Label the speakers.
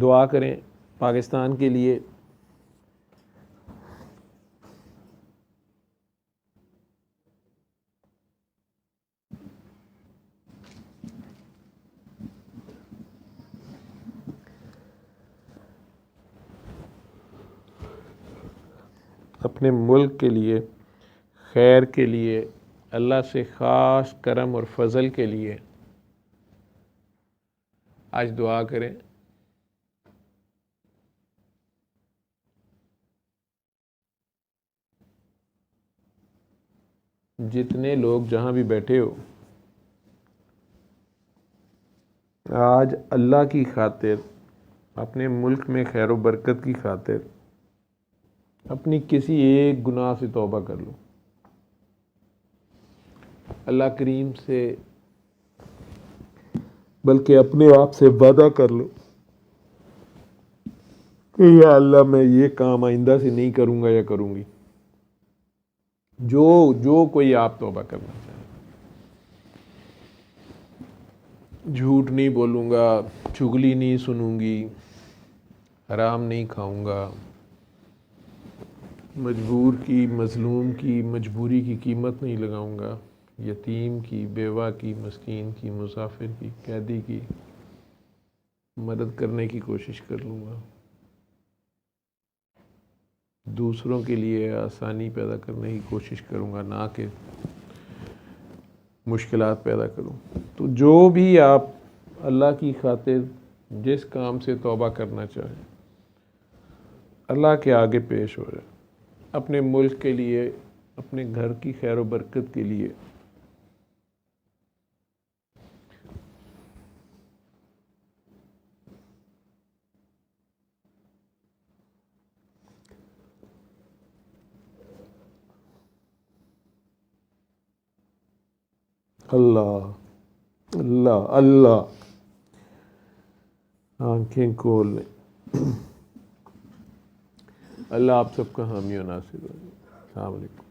Speaker 1: دعا کریں پاکستان کے لیے، اپنے ملک کے لیے، خیر کے لیے، اللہ سے خاص کرم اور فضل کے لیے آج دعا کریں۔ جتنے لوگ جہاں بھی بیٹھے ہو، آج اللہ کی خاطر، اپنے ملک میں خیر و برکت کی خاطر اپنی کسی ایک گناہ سے توبہ کر لو۔ اللہ کریم سے بلکہ اپنے آپ سے وعدہ کر لو کہ یا اللہ میں یہ کام آئندہ سے نہیں کروں گا یا کروں گی، جو کوئی آپ توبہ کرنا چاہے۔ جھوٹ نہیں بولوں گا، چغلی نہیں سنوں گی، حرام نہیں کھاؤں گا، مجبور کی، مظلوم کی، مجبوری کی قیمت نہیں لگاؤں گا، یتیم کی، بیوہ کی، مسکین کی، مسافر کی، قیدی کی مدد کرنے کی کوشش کر لوں گا، دوسروں کے لیے آسانی پیدا کرنے کی کوشش کروں گا، نہ کہ مشکلات پیدا کروں۔ تو جو بھی آپ اللہ کی خاطر جس کام سے توبہ کرنا چاہیں، اللہ کے آگے پیش ہو جائے، اپنے ملک کے لیے، اپنے گھر کی خیر و برکت کے لیے۔ اللہ اللہ اللہ آنکھیں کھول لیں۔ اللہ آپ سب کا حامی و ناصر ہو۔ السلام علیکم۔